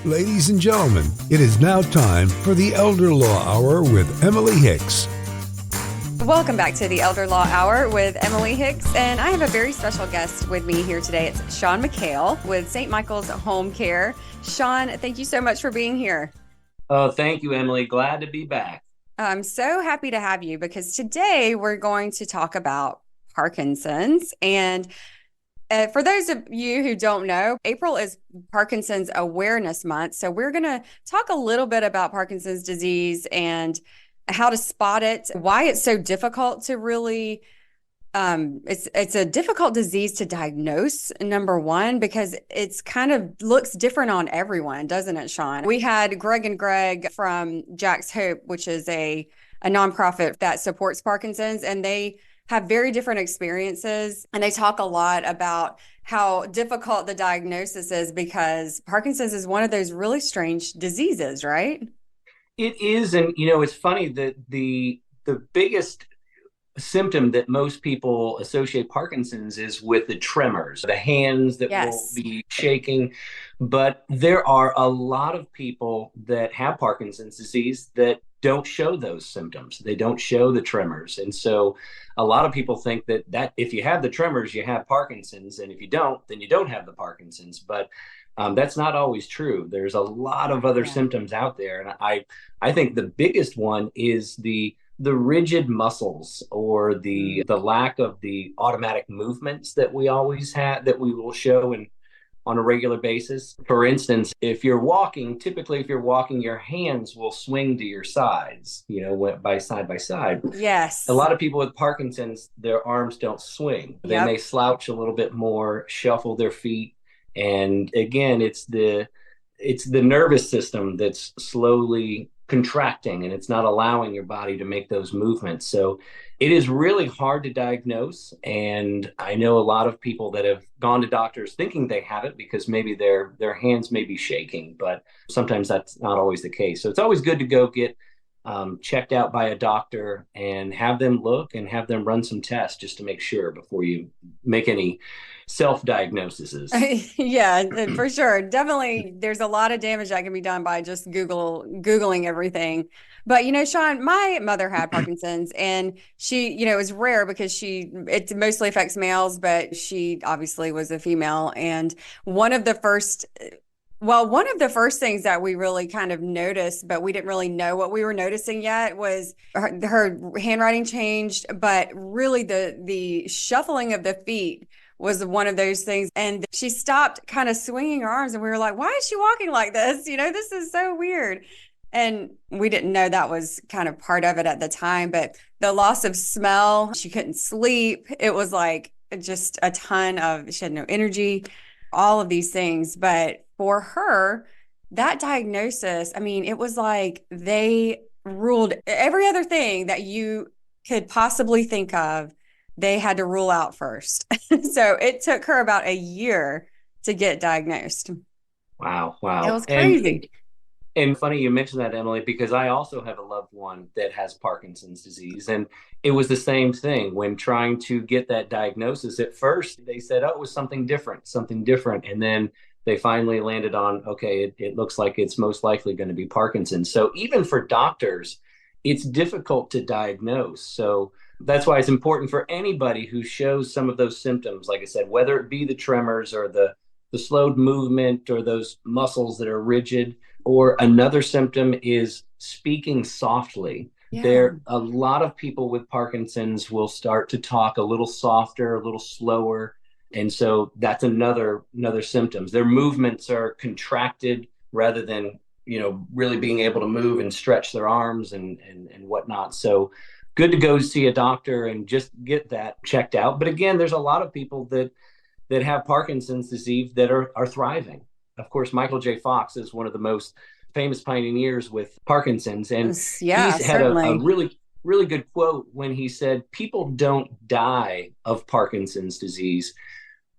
Ladies and gentlemen, it is now time for the Elder Law Hour with Emily Hicks. Welcome back to the Elder Law Hour with Emily Hicks, and I have a very special guest with me here today. It's Sean McHale with St. Michael's Home Care. Sean, thank you so much for being here. Oh, thank you, Emily. Glad to be back. I'm so happy to have you because today we're going to talk about Parkinson's. And for those of you who don't know, April is Parkinson's Awareness Month. So we're going to talk a little bit about Parkinson's disease and how to spot it, why it's so difficult to really, it's a difficult disease to diagnose, number one, because it's kind of looks different on everyone, doesn't it, Sean? We had Greg and Greg from Jack's Hope, which is a nonprofit that supports Parkinson's, and they have very different experiences. And they talk a lot about how difficult the diagnosis is because Parkinson's is one of those really strange diseases, right? It is, and it's funny that the biggest symptom that most people associate Parkinson's is with the tremors, the hands that will be shaking. But there are a lot of people that have Parkinson's disease that don't show those symptoms. They don't show the tremors. And so a lot of people think that if you have the tremors, you have Parkinson's. And if you don't, then you don't have the Parkinson's. But that's not always true. There's a lot of other symptoms out there. And I think the biggest one is the rigid muscles or the lack of the automatic movements that we always have, that we will show on a regular basis. For instance, if you're walking, your hands will swing to your sides, by side. Yes. A lot of people with Parkinson's, their arms don't swing. They may slouch a little bit more, shuffle their feet. And again, it's the nervous system that's slowly contracting, and it's not allowing your body to make those movements. So it is really hard to diagnose. And I know a lot of people that have gone to doctors thinking they have it because maybe their hands may be shaking, but sometimes that's not always the case. So it's always good to go get checked out by a doctor and have them look and have them run some tests just to make sure before you make any self-diagnoses. Yeah, for sure. Definitely, there's a lot of damage that can be done by just Googling everything. But, Sean, my mother had Parkinson's, and she, it was rare because it mostly affects males, but she obviously was a female. And one of the first things that we really kind of noticed, but we didn't really know what we were noticing yet, was her handwriting changed, but really the shuffling of the feet was one of those things. And she stopped kind of swinging her arms, and we were like, why is she walking like this? This is so weird. And we didn't know that was kind of part of it at the time, but the loss of smell, she couldn't sleep. It was like just she had no energy, all of these things. But for her, that diagnosis, it was like they ruled every other thing that you could possibly think of. They had to rule out first. So it took her about a year to get diagnosed. Wow. It was crazy. And funny you mentioned that, Emily, because I also have a loved one that has Parkinson's disease. And it was the same thing when trying to get that diagnosis. At first, they said, it was something different. And then they finally landed on, okay, it looks like it's most likely going to be Parkinson's. So even for doctors, it's difficult to diagnose. So that's why it's important for anybody who shows some of those symptoms, like I said, whether it be the tremors or the slowed movement or those muscles that are rigid, or another symptom is speaking softly. Yeah. A lot of people with Parkinson's will start to talk a little softer, a little slower. And so that's another symptoms. Their movements are contracted rather than, really being able to move and stretch their arms and whatnot. So good to go see a doctor and just get that checked out. But again, there's a lot of people that have Parkinson's disease that are thriving. Of course, Michael J. Fox is one of the most famous pioneers with Parkinson's. And he's had a really, really good quote when he said, people don't die of Parkinson's disease.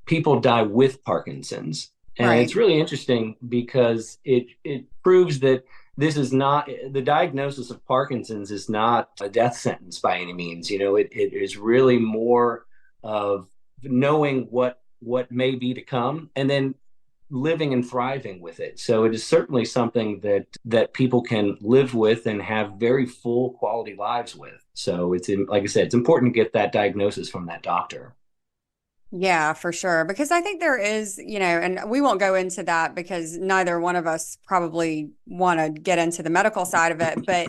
People die with Parkinson's. And It's really interesting because it proves that this is not, the diagnosis of Parkinson's is not a death sentence by any means. It is really more of knowing what may be to come, and then living and thriving with it. So it is certainly something that people can live with and have very full quality lives with. So like I said, it's important to get that diagnosis from that doctor. Yeah, for sure. Because I think there is, and we won't go into that because neither one of us probably want to get into the medical side of it. But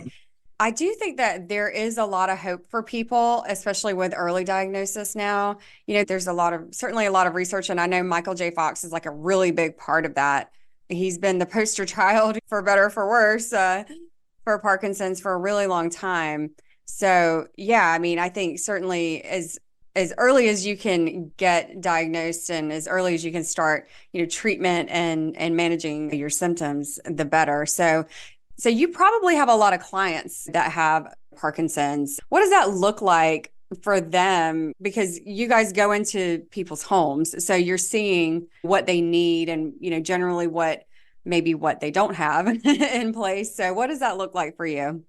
I do think that there is a lot of hope for people, especially with early diagnosis now. There's certainly a lot of research, and I know Michael J. Fox is like a really big part of that. He's been the poster child, for better or for worse, for Parkinson's for a really long time. So, yeah, I mean, I think certainly as early as you can get diagnosed and as early as you can start, treatment and managing your symptoms, the better. So you probably have a lot of clients that have Parkinson's. What does that look like for them? Because you guys go into people's homes, so you're seeing what they need and, generally what they don't have in place. So what does that look like for you?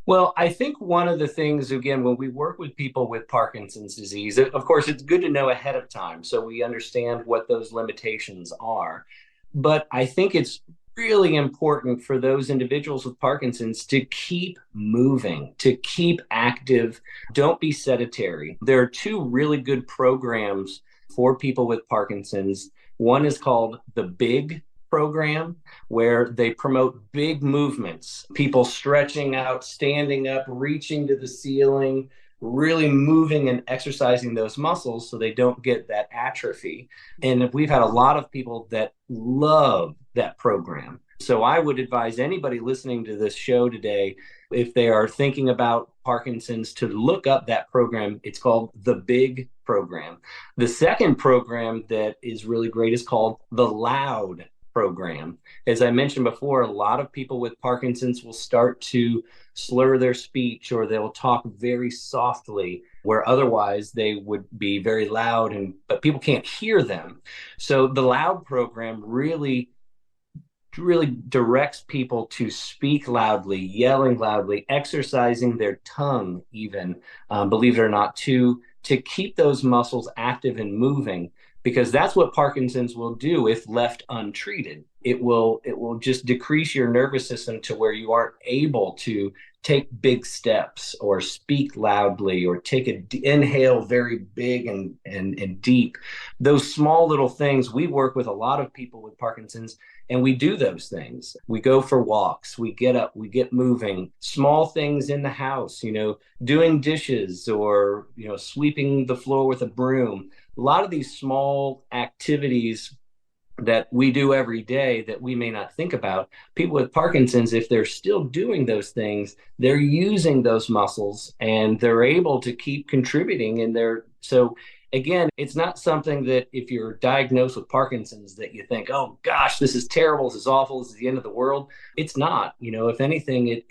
Well, I think one of the things, again, when we work with people with Parkinson's disease, of course, it's good to know ahead of time so we understand what those limitations are. But I think it's really important for those individuals with Parkinson's to keep moving, to keep active. Don't be sedentary. There are two really good programs for people with Parkinson's. One is called the Big program, where they promote big movements, people stretching out, standing up, reaching to the ceiling, really moving and exercising those muscles so they don't get that atrophy. And we've had a lot of people that love that program. So I would advise anybody listening to this show today, if they are thinking about Parkinson's, to look up that program. It's called the Big program. The second program that is really great is called the Loud program. As I mentioned before, a lot of people with Parkinson's will start to slur their speech, or they'll talk very softly where otherwise they would be very loud, but people can't hear them. So the Loud program really directs people to speak loudly, yelling loudly, exercising their tongue even, believe it or not, to keep those muscles active and moving, because that's what Parkinson's will do if left untreated. It will just decrease your nervous system to where you aren't able to take big steps or speak loudly or take an inhale very big and deep. Those small little things, we work with a lot of people with Parkinson's, and we do those things. We go for walks, we get up, we get moving, small things in the house, doing dishes or, sweeping the floor with a broom. A lot of these small activities that we do every day that we may not think about, people with Parkinson's, if they're still doing those things, they're using those muscles and they're able to keep contributing in their. So again, it's not something that if you're diagnosed with Parkinson's that you think, oh gosh, this is terrible, this is awful, this is the end of the world. It's not. If anything,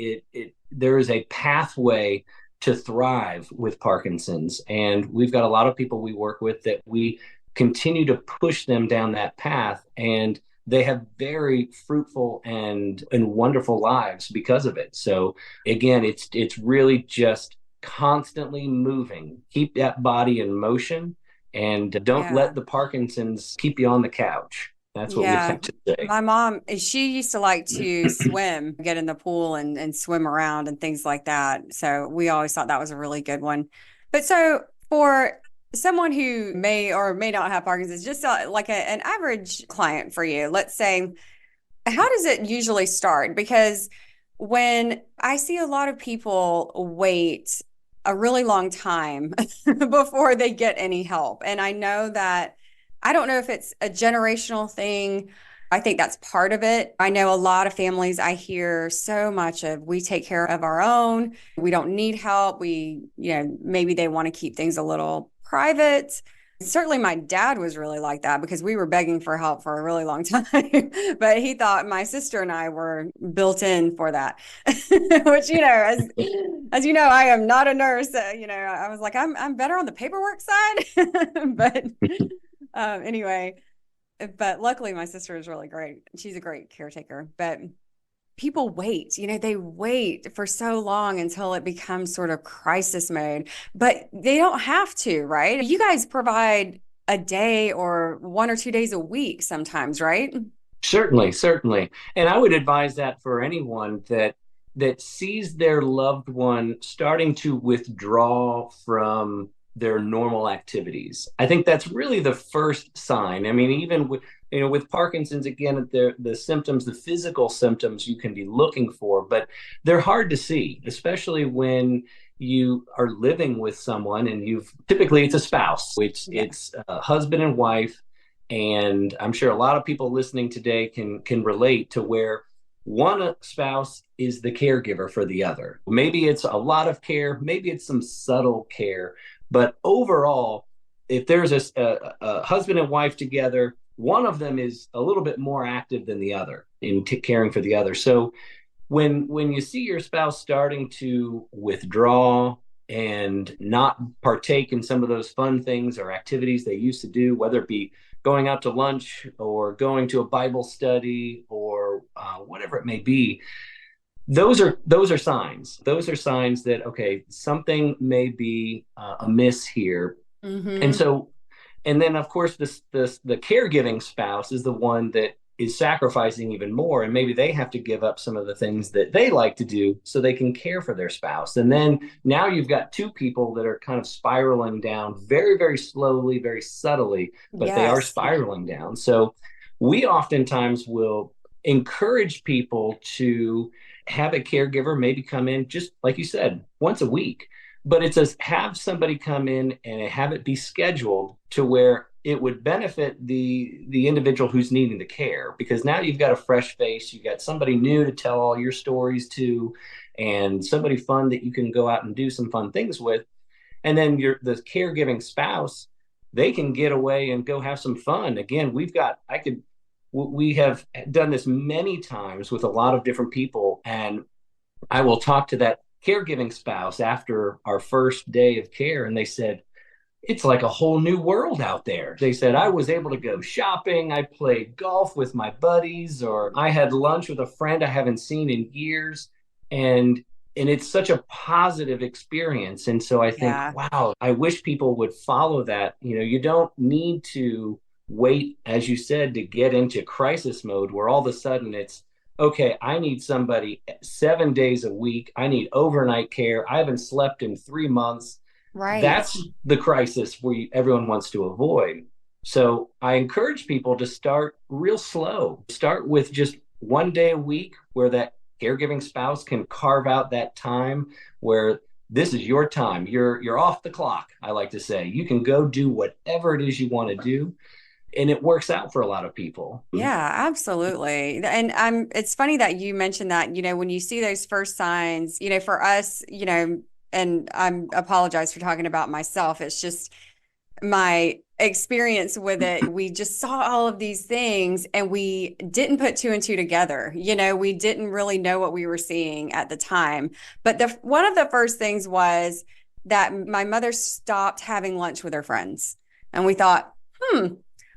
there is a pathway to thrive with Parkinson's. And we've got a lot of people we work with that we continue to push them down that path, and they have very fruitful and wonderful lives because of it. So again, it's really just constantly moving. Keep that body in motion, and don't let the Parkinson's keep you on the couch. That's what we like to say. My mom, she used to like to swim, get in the pool and swim around and things like that. So we always thought that was a really good one. But so for someone who may or may not have Parkinson's, just like an average client for you, let's say, how does it usually start? Because when I see a lot of people wait a really long time before they get any help, and I know that, I don't know if it's a generational thing. I think that's part of it. I know a lot of families, I hear so much of, we take care of our own, we don't need help. Maybe they want to keep things a little private. Certainly my dad was really like that because we were begging for help for a really long time, but he thought my sister and I were built in for that, which, as you know, I am not a nurse. I was like, I'm better on the paperwork side, but anyway, but luckily my sister is really great. She's a great caretaker, but people wait, they wait for so long until it becomes sort of crisis mode, but they don't have to, right? You guys provide a day or 1 or 2 days a week sometimes, right? Certainly, certainly. And I would advise that for anyone that sees their loved one starting to withdraw from their normal activities. I think that's really the first sign. I mean, even with with Parkinson's, again, the symptoms, the physical symptoms you can be looking for, but they're hard to see, especially when you are living with someone and you've typically it's a spouse, which Yeah. it's a husband and wife, and I'm sure a lot of people listening today can relate to where one spouse is the caregiver for the other. Maybe it's a lot of care, maybe it's some subtle care, but overall, if there's a husband and wife together, one of them is a little bit more active than the other in caring for the other. So when you see your spouse starting to withdraw and not partake in some of those fun things or activities they used to do, whether it be going out to lunch or going to a Bible study or whatever it may be, those are signs. Those are signs that okay, something may be amiss here. And Mm-hmm. so, and then of course, this the caregiving spouse is the one that is sacrificing even more, and maybe they have to give up some of the things that they like to do so they can care for their spouse. And then now you've got two people that are kind of spiraling down very, very slowly, very subtly, but they are Yes. spiraling down. So we oftentimes will encourage people to have a caregiver maybe come in, just like you said, once a week, but it's a have somebody come in and have it be scheduled to where it would benefit the individual who's needing the care, because now you've got a fresh face, you got somebody new to tell all your stories to, and somebody fun that you can go out and do some fun things with. And then the caregiving spouse, they can get away and go have some fun. Again, we have done this many times with a lot of different people, and I will talk to that caregiving spouse after our first day of care, and they said, it's like a whole new world out there. They said, I was able to go shopping, I played golf with my buddies, or I had lunch with a friend I haven't seen in years. And it's such a positive experience. And so I think, Yeah. wow, I wish people would follow that. You don't need to wait, as you said, to get into crisis mode where all of a sudden it's, okay, I need somebody 7 days a week. I need overnight care. I haven't slept in 3 months. Right. That's the crisis everyone wants to avoid. So I encourage people to start real slow. Start with just 1 day a week where that caregiving spouse can carve out that time where this is your time. You're off the clock, I like to say. You can go do whatever it is you want to do. And it works out for a lot of people. Yeah, absolutely. And it's funny that you mentioned that, when you see those first signs, for us, and I'm apologize for talking about myself. It's just my experience with it. We just saw all of these things and we didn't put two and two together. We didn't really know what we were seeing at the time. But one of the first things was that my mother stopped having lunch with her friends. And we thought,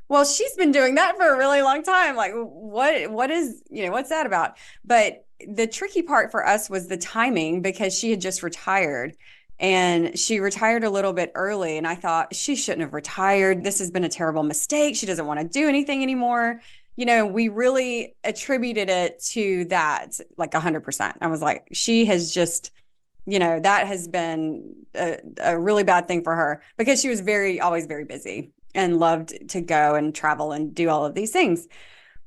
well, she's been doing that for a really long time. Like, what is, what's that about? But the tricky part for us was the timing, because she had just retired and she retired a little bit early. And I thought she shouldn't have retired. This has been a terrible mistake. She doesn't want to do anything anymore. We really attributed it to that, like 100%. I was like, she has just, that has been a really bad thing for her, because she was always very busy and loved to go and travel and do all of these things.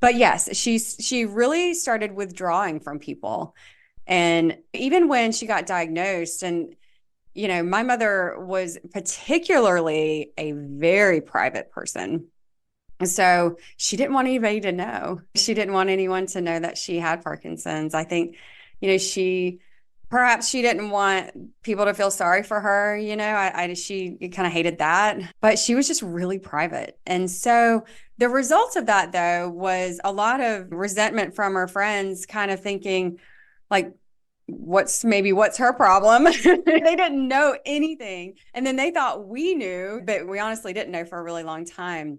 But yes, she really started withdrawing from people. And even when she got diagnosed, and my mother was particularly a very private person. So she didn't want anybody to know. She didn't want anyone to know that she had Parkinson's. I think, perhaps she didn't want people to feel sorry for her. She kind of hated that, but she was just really private. And so the result of that, though, was a lot of resentment from her friends, kind of thinking like, what's her problem? They didn't know anything. And then they thought we knew, but we honestly didn't know for a really long time.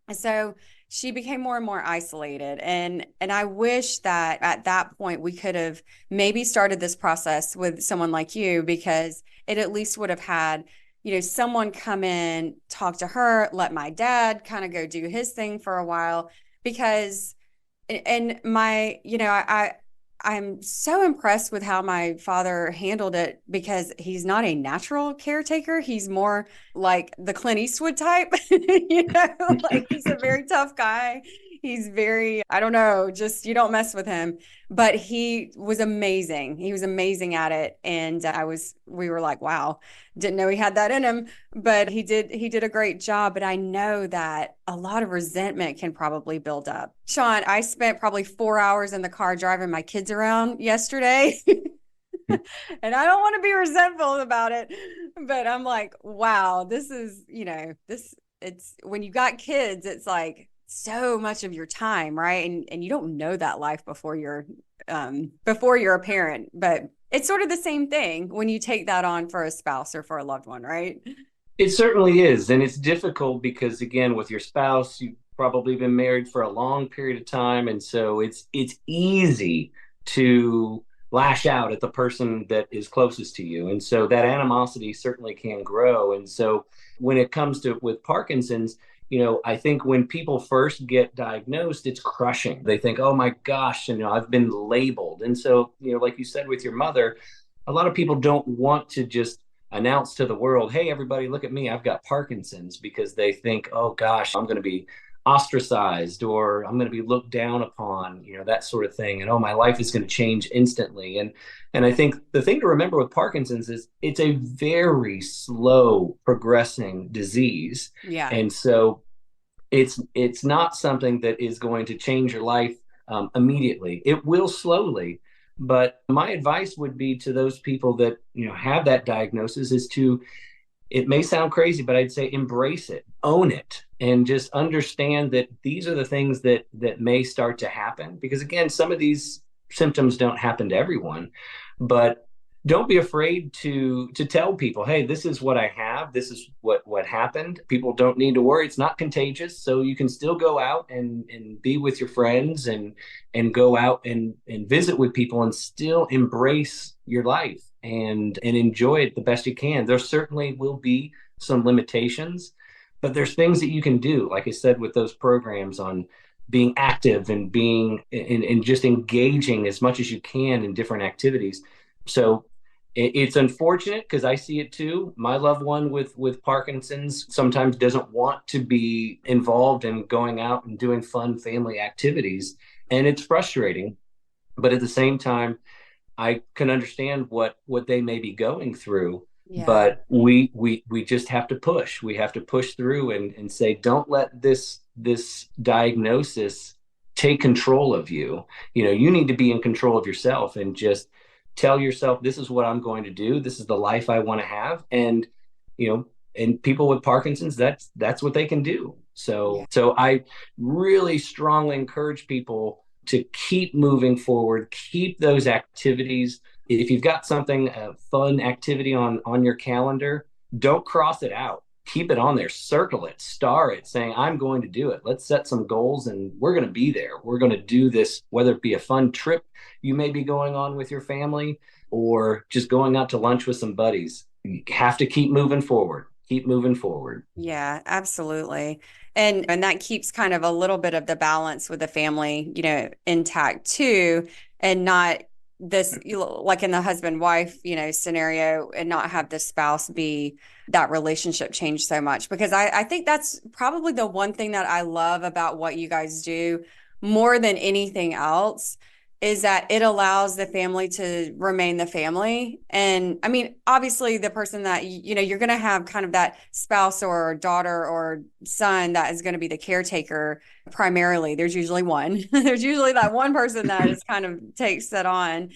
And so she became more and more isolated. And I wish that at that point we could have maybe started this process with someone like you, because it at least would have had someone come in, talk to her, let my dad kind of go do his thing for a while, because and my, I'm so impressed with how my father handled it, because he's not a natural caretaker. He's more like the Clint Eastwood type, like he's a very tough guy. He's very, I don't know, just you don't mess with him. But he was amazing. He was amazing at it. And we were like, wow, didn't know he had that in him, but he did a great job. But I know that a lot of resentment can probably build up. Sean, I spent probably 4 hours in the car driving my kids around yesterday. And I don't want to be resentful about it, but I'm like, wow, this is, it's when you got kids, it's like so much of your time, right? And you don't know that life before you're a parent, but it's sort of the same thing when you take that on for a spouse or for a loved one, right? It certainly is. And it's difficult because, again, with your spouse, you've probably been married for a long period of time. And so it's easy to lash out at the person that is closest to you. And so that animosity certainly can grow. And so when it comes to with Parkinson's, I think when people first get diagnosed, it's crushing. They think, oh my gosh, I've been labeled. And so, like you said with your mother, a lot of people don't want to just announce to the world, hey, everybody, look at me, I've got Parkinson's, because they think, oh gosh, I'm going to be ostracized, or I'm going to be looked down upon, that sort of thing. And oh, my life is going to change instantly. And I think the thing to remember with Parkinson's is it's a very slow progressing disease. Yeah. And so it's not something that is going to change your life immediately. It will slowly. But my advice would be to those people that have that diagnosis is to, it may sound crazy, but I'd say embrace it, own it, and just understand that these are the things that may start to happen. Because again, some of these symptoms don't happen to everyone, but don't be afraid to tell people, hey, this is what I have, this is what happened. People don't need to worry, it's not contagious. So you can still go out and be with your friends and go out and visit with people and still embrace your life and enjoy it the best you can. There certainly will be some limitations, but there's things that you can do, like I said, with those programs on being active and being and just engaging as much as you can in different activities. So it's unfortunate because I see it too. My loved one with Parkinson's sometimes doesn't want to be involved in going out and doing fun family activities, and it's frustrating. But at the same time, I can understand what they may be going through. Yeah. But we just have to push. We have to push through and say, don't let this diagnosis take control of you. You need to be in control of yourself and just tell yourself, this is what I'm going to do. This is the life I want to have. And, and people with Parkinson's, that's what they can do. So I really strongly encourage people to keep moving forward, keep those activities. If you've got something, a fun activity on your calendar, don't cross it out. Keep it on there, circle it, star it, saying, I'm going to do it. Let's set some goals and we're going to be there. We're going to do this, whether it be a fun trip you may be going on with your family or just going out to lunch with some buddies. You have to keep moving forward. Keep moving forward. Yeah, absolutely. And that keeps kind of a little bit of the balance with the family, intact too, and not this, like in the husband wife, scenario, and not have the spouse be that relationship change so much. Because I think that's probably the one thing that I love about what you guys do more than anything else, is that it allows the family to remain the family. And I mean, obviously the person that, you're going to have kind of that spouse or daughter or son that is going to be the caretaker primarily. There's usually one. There's usually that one person that is kind of takes that on.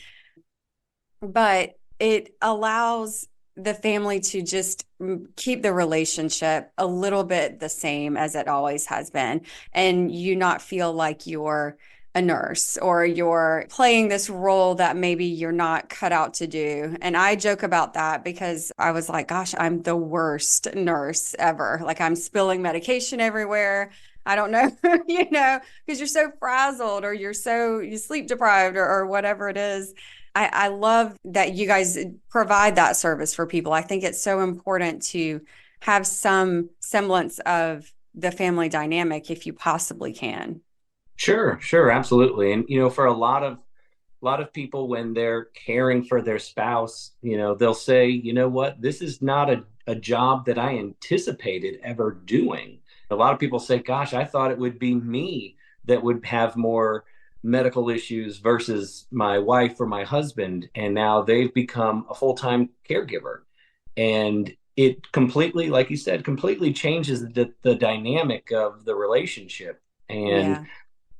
But it allows the family to just keep the relationship a little bit the same as it always has been. And you not feel like you're a nurse or you're playing this role that maybe you're not cut out to do. And I joke about that because I was like, gosh, I'm the worst nurse ever. Like I'm spilling medication everywhere. I don't know, because you're so frazzled or you sleep deprived or whatever it is. I love that you guys provide that service for people. I think it's so important to have some semblance of the family dynamic if you possibly can. Sure, sure, absolutely. And for a lot of people, when they're caring for their spouse, they'll say, you know what, this is not a job that I anticipated ever doing. A lot of people say, gosh, I thought it would be me that would have more medical issues versus my wife or my husband. And now they've become a full-time caregiver. And it completely, like you said, completely changes the dynamic of the relationship. And Yeah.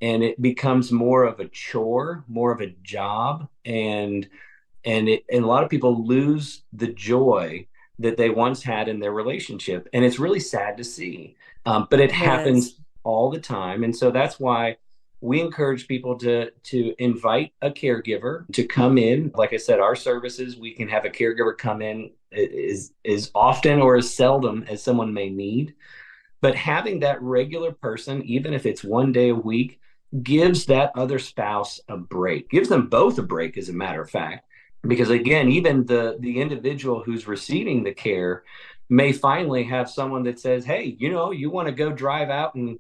and it becomes more of a chore, more of a job, and a lot of people lose the joy that they once had in their relationship, and it's really sad to see. But it It is. happens all the time, and so that's why we encourage people to invite a caregiver to come in. Like I said, our services, we can have a caregiver come in as often or as seldom as someone may need. But having that regular person, even if it's one day a week, gives that other spouse a break, gives them both a break, as a matter of fact. Because again, even the individual who's receiving the care may finally have someone that says, hey, you want to go drive out and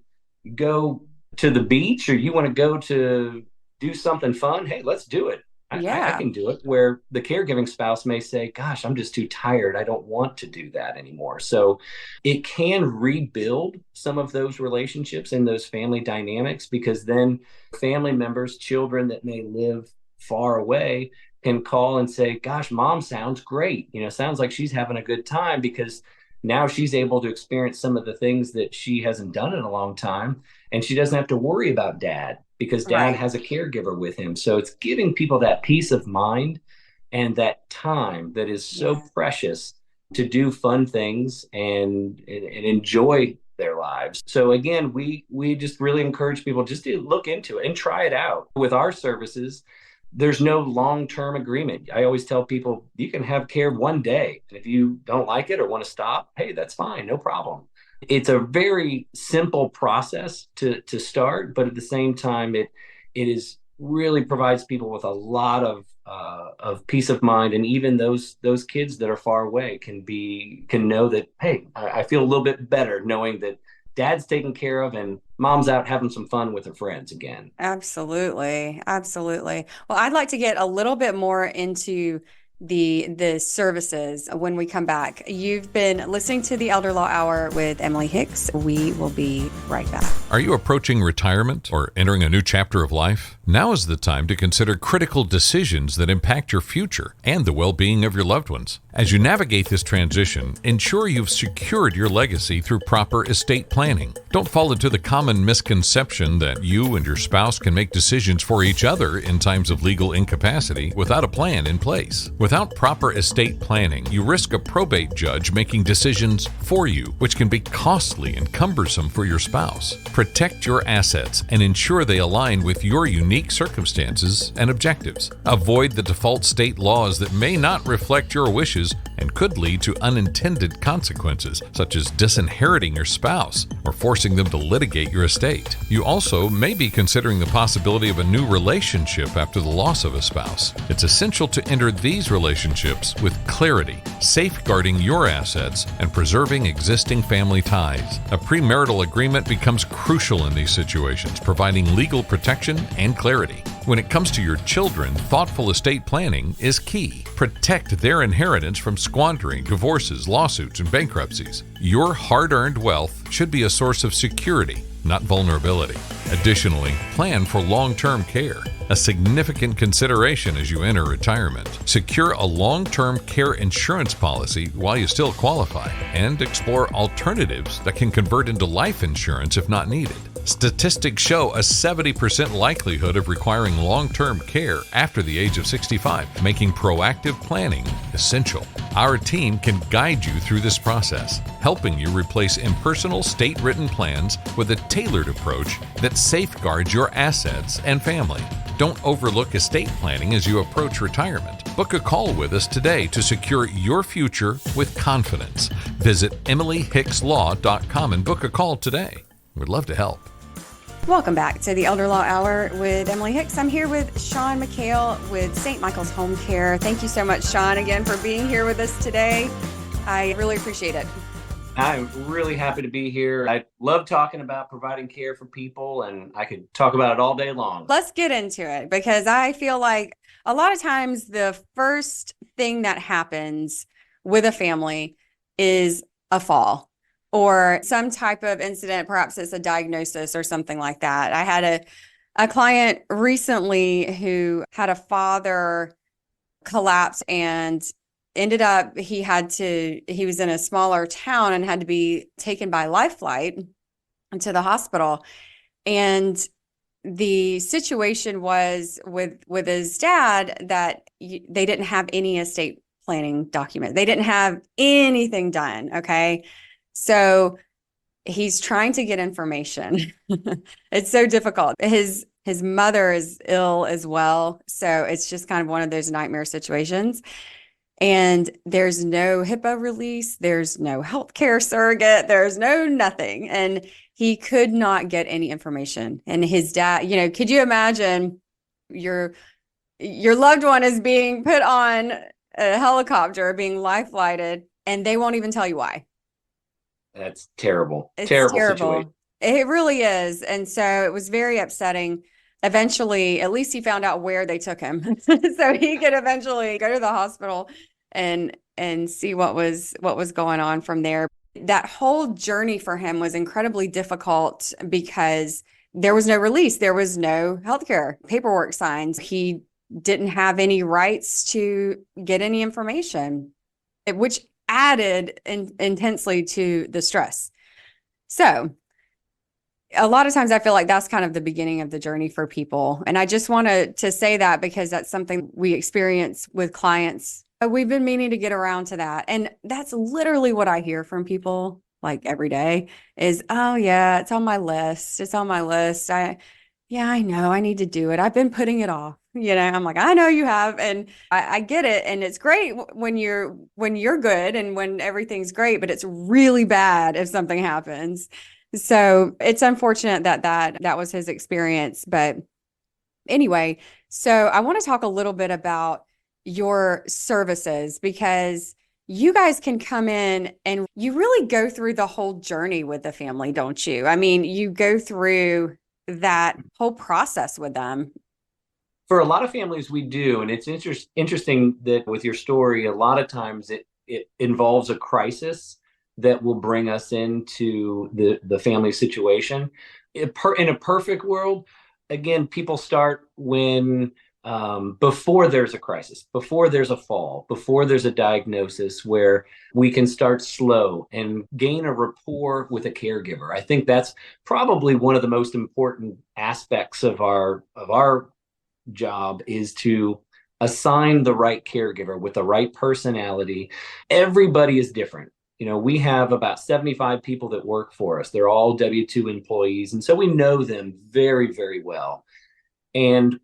go to the beach, or you want to go to do something fun? Hey, let's do it. I Yeah. can do it. Where the caregiving spouse may say, gosh, I'm just too tired. I don't want to do that anymore. So it can rebuild some of those relationships and those family dynamics, because then family members, children that may live far away, can call and say, gosh, mom sounds great. Sounds like she's having a good time, because now she's able to experience some of the things that she hasn't done in a long time. And she doesn't have to worry about dad, because dad Right. has a caregiver with him. So it's giving people that peace of mind and that time that is so Yeah. precious to do fun things and enjoy their lives. So again, we just really encourage people just to look into it and try it out. With our services, there's no long-term agreement. I always tell people, you can have care one day, and if you don't like it or want to stop, hey, that's fine, no problem. It's a very simple process to start, but at the same time, it is really provides people with a lot of peace of mind. And even those kids that are far away can know that, hey, I feel a little bit better knowing that dad's taken care of and mom's out having some fun with her friends again. Absolutely. Absolutely. Well, I'd like to get a little bit more into the services when we come back. You've been listening to the Elder Law Hour with Emily Hicks. We will be right back. Are you approaching retirement or entering a new chapter of life? Now is the time to consider critical decisions that impact your future and the well-being of your loved ones. As you navigate this transition, ensure you've secured your legacy through proper estate planning. Don't fall into the common misconception that you and your spouse can make decisions for each other in times of legal incapacity without a plan in place. Without proper estate planning, you risk a probate judge making decisions for you, which can be costly and cumbersome for your spouse. Protect your assets and ensure they align with your unique circumstances and objectives. Avoid the default state laws that may not reflect your wishes and could lead to unintended consequences, such as disinheriting your spouse or forcing them to litigate your estate. You also may be considering the possibility of a new relationship after the loss of a spouse. It's essential to enter these relationships with clarity, safeguarding your assets and preserving existing family ties. A premarital agreement becomes crucial in these situations, providing legal protection and clarity. When it comes to your children, thoughtful estate planning is key. Protect their inheritance from squandering, divorces, lawsuits, and bankruptcies. Your hard-earned wealth should be a source of security, not vulnerability. Additionally, plan for long-term care, a significant consideration as you enter retirement. Secure a long-term care insurance policy while you still qualify, and explore alternatives that can convert into life insurance if not needed. Statistics show a 70% likelihood of requiring long-term care after the age of 65, making proactive planning essential. Our team can guide you through this process, helping you replace impersonal state-written plans with a tailored approach that safeguards your assets and family. Don't overlook estate planning as you approach retirement. Book a call with us today to secure your future with confidence. Visit emilyhickslaw.com and book a call today. We'd love to help. Welcome back to the Elder Law Hour with Emily Hicks. I'm here with Sean McHale with St. Michael's Home Care. Thank you so much, Sean, again for being here with us today. I really appreciate it. I'm really happy to be here. I love talking about providing care for people, and I could talk about it all day long. Let's get into it, because I feel like a lot of times the first thing that happens with a family is a fall or some type of incident. Perhaps it's a diagnosis or something like that. I had a client recently who had a father collapse and ended up, he was in a smaller town and had to be taken by life flight to the hospital. And the situation was with his dad that they didn't have any estate planning document. They didn't have anything done. Okay. So he's trying to get information. It's so difficult. His mother is ill as well. So it's just kind of one of those nightmare situations. And there's no HIPAA release. There's no healthcare surrogate. There's no nothing. And he could not get any information. And his dad, could you imagine your loved one is being put on a helicopter, being life flighted, and they won't even tell you why? That's terrible. It's terrible terrible. situation. It really is. And so it was very upsetting. Eventually, at least he found out where they took him. So he could eventually go to the hospital and see what was going on from there. That whole journey for him was incredibly difficult because there was no release. There was no healthcare paperwork signed. He didn't have any rights to get any information, which added intensely to the stress. So a lot of times I feel like that's kind of the beginning of the journey for people. And I just wanted to say that because that's something we experience with clients. We've been meaning to get around to that. And that's literally what I hear from people like every day is, oh yeah, it's on my list. It's on my list. I know I need to do it. I've been putting it off. I'm like, I know you have. And I get it. And it's great when you're good and when everything's great, but it's really bad if something happens. So it's unfortunate that was his experience. But anyway, so I want to talk a little bit about your services, because you guys can come in and you really go through the whole journey with the family, don't you? I mean, you go through that whole process with them. For a lot of families, we do. And it's interesting that with your story, a lot of times it involves a crisis that will bring us into the family situation. In a perfect world, again, people start when before there's a crisis, before there's a fall, before there's a diagnosis, where we can start slow and gain a rapport with a caregiver. I think that's probably one of the most important aspects of our job, is to assign the right caregiver with the right personality. Everybody is different. We have about 75 people that work for us. They're all W-2 employees. And so we know them very, very well. And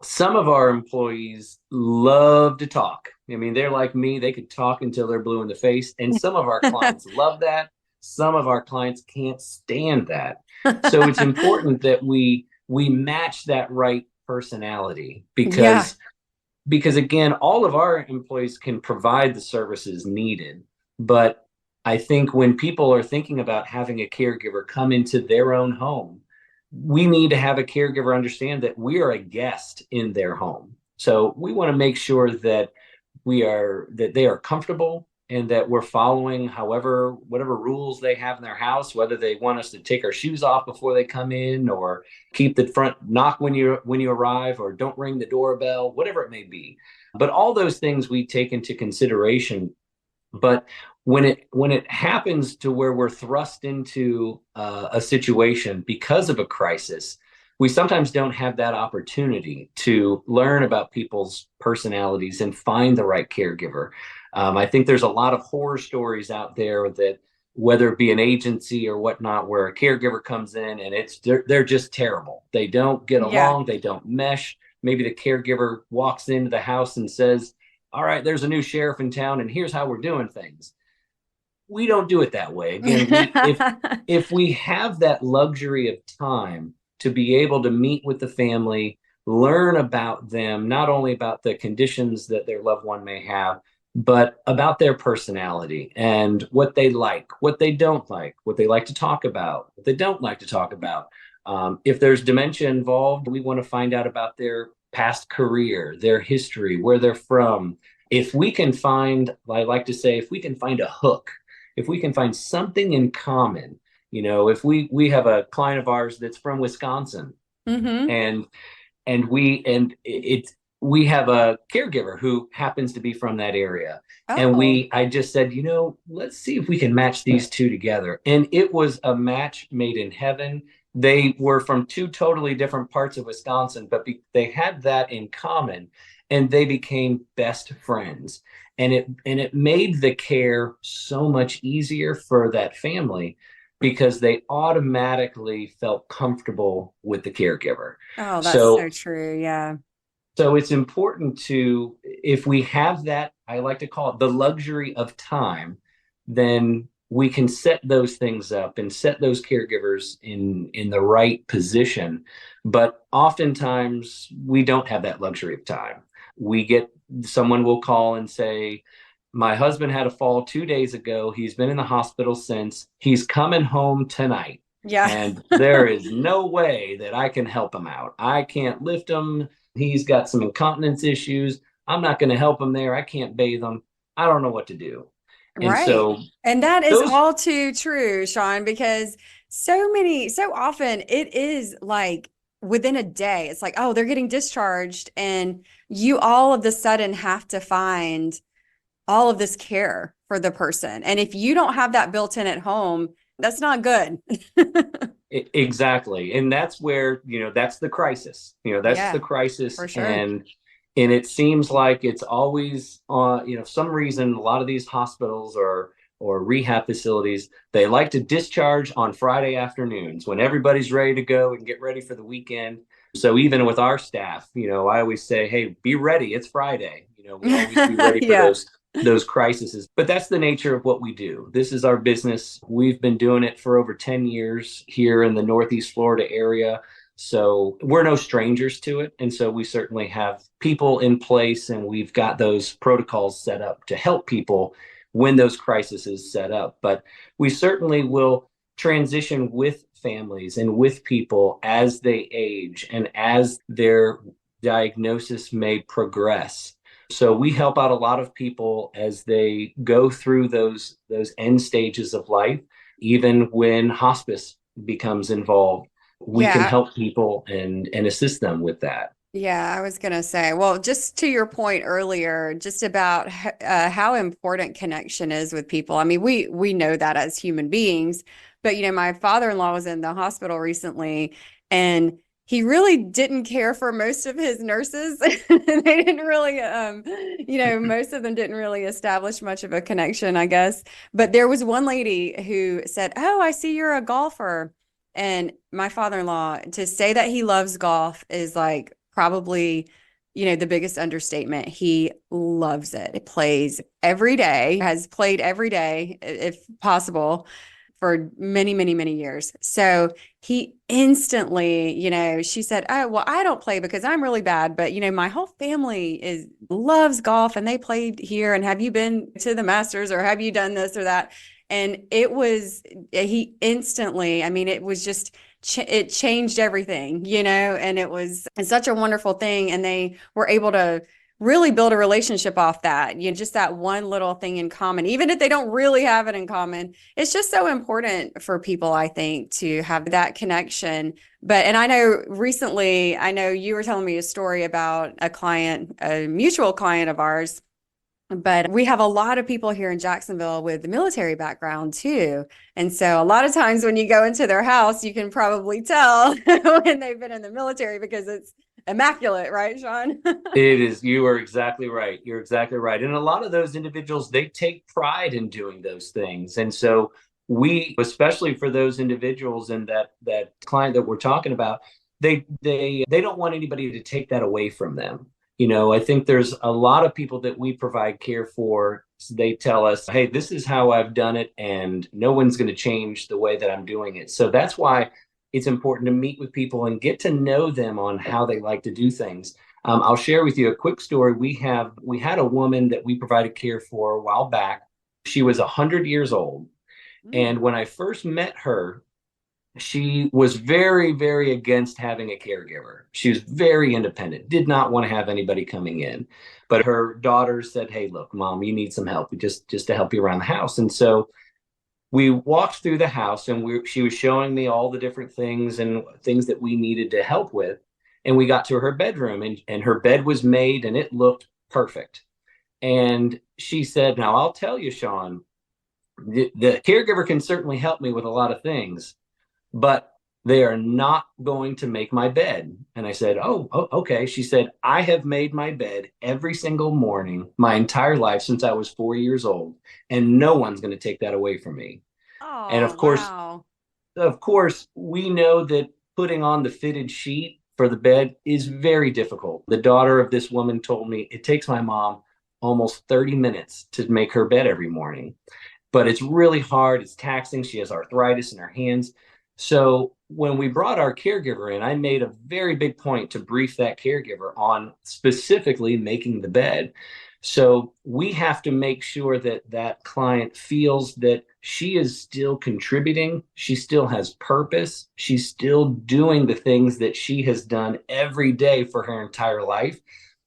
some of our employees love to talk. I mean, they're like me. They could talk until they're blue in the face. And some of our clients love that. Some of our clients can't stand that. So it's important that we match that right personality, because again, all of our employees can provide the services needed. But I think when people are thinking about having a caregiver come into their own home, we need to have a caregiver understand that we are a guest in their home. So we want to make sure that they are comfortable and that we're following whatever rules they have in their house, whether they want us to take our shoes off before they come in, or keep the front knock when you arrive, or don't ring the doorbell, whatever it may be. But all those things we take into consideration. But when it happens to where we're thrust into a situation because of a crisis, we sometimes don't have that opportunity to learn about people's personalities and find the right caregiver. I think there's a lot of horror stories out there that, whether it be an agency or whatnot, where a caregiver comes in and they're just terrible. They don't get along. They don't mesh. Maybe the caregiver walks into the house and says, all right, there's a new sheriff in town and here's how we're doing things. We don't do it that way. Again, if we have that luxury of time, to be able to meet with the family, learn about them, not only about the conditions that their loved one may have, but about their personality and what they like, what they don't like, what they like to talk about, what they don't like to talk about. If there's dementia involved, we want to find out about their past career, their history, where they're from. If we can find, I like to say, if we can find a hook, if we can find something in common, if we have a client of ours that's from Wisconsin, Mm-hmm. and we have a caregiver who happens to be from that area. And Oh, I just said, let's see if we can match these two together. And it was a match made in heaven. They were from two totally different parts of Wisconsin, but they had that in common, and they became best friends. And it made the care so much easier for that family because they automatically felt comfortable with the caregiver. oh, that's So so true. Yeah. so it's important to, if we have that, I like to call it the luxury of time, then we can set those things up and set those caregivers in the right position. But oftentimes we don't have that luxury of time. Someone will call and say, my husband had a fall 2 days ago. He's been in the hospital since. He's coming home tonight. Yeah. And there is no way that I can help him out. I can't lift him. He's got some incontinence issues. I'm not going to help him there. I can't bathe him. I don't know what to do. And Right. so And that is those, all too true, Sean, because so often it is like within a day, it's like, oh, they're getting discharged, and you all of the sudden have to find all of this care for the person. And if you don't have that built in at home, that's not good. exactly. And that's where, that's the crisis. That's the Yeah, crisis. for sure. And it seems like it's always some reason a lot of these hospitals or rehab facilities, they like to discharge on Friday afternoons when everybody's ready to go and get ready for the weekend. So even with our staff, I always say, hey, be ready. It's Friday. We'll always be ready for Yeah. those crises. But that's the nature of what we do. This is our business. We've been doing it for over 10 years here in the Northeast Florida area. So we're no strangers to it. And so we certainly have people in place, and we've got those protocols set up to help people when those crises set up. But we certainly will transition with families and with people as they age and as their diagnosis may progress. So we help out a lot of people as they go through those end stages of life, even when hospice becomes involved. We can Yeah. help people and assist them with that. Yeah, I was gonna say, well, just to your point earlier, just about how important connection is with people. I mean, we know that as human beings, but my father-in-law was in the hospital recently, and he really didn't care for most of his nurses. They didn't really, most of them didn't really establish much of a connection, I guess. But there was one lady who said, "Oh, I see you're a golfer." And my father-in-law, to say that he loves golf is like probably, the biggest understatement. He loves it. It plays every day, has played every day, if possible, for many, many, many years. So he instantly, she said, "Oh, well, I don't play because I'm really bad, but my whole family loves golf, and they played here. And have you been to the Masters, or have you done this or that?" And he instantly, I mean, it was just, it changed everything, and it's such a wonderful thing. And they were able to really build a relationship off that, just that one little thing in common, even if they don't really have it in common. It's just so important for people, I think, to have that connection. And I know recently, you were telling me a story about a mutual client of ours. But we have a lot of people here in Jacksonville with the military background too. And so a lot of times when you go into their house, you can probably tell when they've been in the military because it's immaculate, right, Sean? It is. You are exactly right. You're exactly right. And a lot of those individuals, they take pride in doing those things. And so especially for those individuals and that client that we're talking about, they don't want anybody to take that away from them. I think there's a lot of people that we provide care for. They tell us, hey, this is how I've done it, and no one's going to change the way that I'm doing it. So that's why it's important to meet with people and get to know them on how they like to do things. I'll share with you a quick story. We had a woman that we provided care for a while back. She was 100 years old. And when I first met her, she was very, very against having a caregiver. She was very independent, did not want to have anybody coming in. But her daughter said, "Hey, look, Mom, you need some help just to help you around the house." And so we walked through the house, and she was showing me all the different things and things that we needed to help with. And we got to her bedroom, and her bed was made and it looked perfect. And she said, "Now, I'll tell you, Sean, the caregiver can certainly help me with a lot of things, but they are not going to make my bed." And I said, okay. She said, "I have made my bed every single morning my entire life since I was 4 years old, and no one's going to take that away from me." And Oh, wow. of course, we know that putting on the fitted sheet for the bed is very difficult. The daughter of this woman told me it takes my mom almost 30 minutes to make her bed every morning, but it's really hard. It's taxing. She has arthritis in her hands. So when we brought our caregiver in, I made a very big point to brief that caregiver on specifically making the bed. So we have to make sure that that client feels that she is still contributing. She still has purpose. She's still doing the things that she has done every day for her entire life.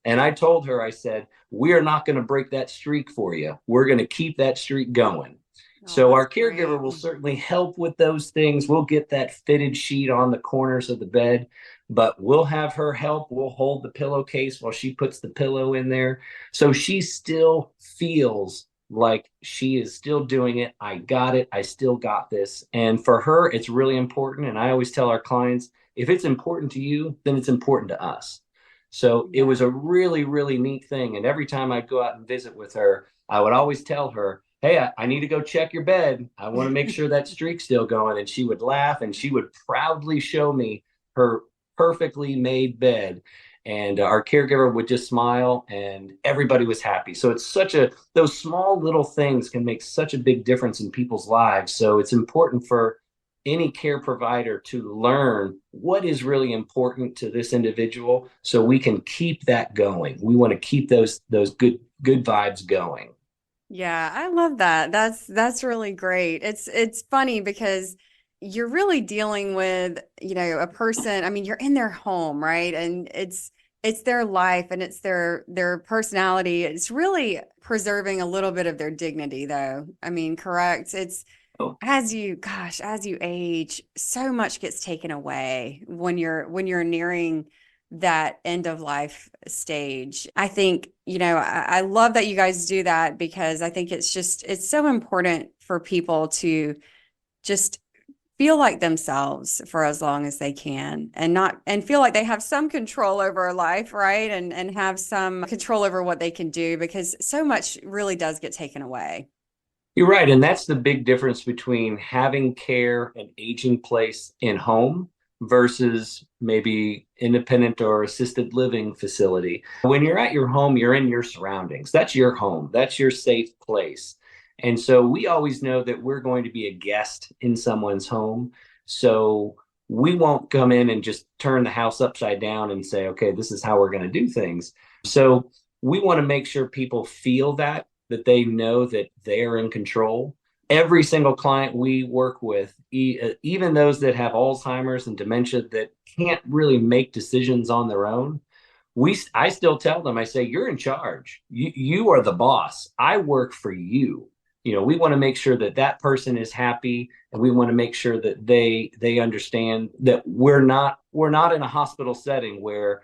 And I told her, I said, "We are not going to break that streak for you. We're going to keep that streak going." Oh, So our that's caregiver great. will certainly help with those things. We'll get that fitted sheet on the corners of the bed, but we'll have her help. We'll hold the pillowcase while she puts the pillow in there. So she still feels like she is still doing it. I got it. I still got this. And for her, it's really important. And I always tell our clients, if it's important to you, then it's important to us. So it was Yeah. a really, really neat thing. And every time I'd go out and visit with her, I would always tell her, "Hey, I need to go check your bed. I want to make sure that streak's still going." And she would laugh and she would proudly show me her perfectly made bed. And our caregiver would just smile and everybody was happy. So it's those small little things can make such a big difference in people's lives. So it's important for any care provider to learn what is really important to this individual so we can keep that going. We want to keep those good vibes going. Yeah, I love that. That's really great. It's funny because you're really dealing with, a person. I mean, you're in their home, right? And it's their life and it's their personality. It's really preserving a little bit of their dignity, though. I mean, correct? It's Oh, as you age, so much gets taken away when you're nearing that end of life stage. I think, I love that you guys do that because I think it's so important for people to just feel like themselves for as long as they can and feel like they have some control over life, right? And have some control over what they can do because so much really does get taken away. you're right. And that's the big difference between having care and aging place in home versus maybe independent or assisted living facility. When you're at your home, you're in your surroundings. That's your home. That's your safe place. And so we always know that we're going to be a guest in someone's home. So we won't come in and just turn the house upside down and say, "Okay, this is how we're going to do things." So we want to make sure people feel that they know that they're in control. Every single client we work with, even those that have Alzheimer's and dementia that can't really make decisions on their own, I still tell them, I say, "You're in charge. You are the boss. I work for you." We want to make sure that that person is happy, and we want to make sure that they understand that we're not in a hospital setting where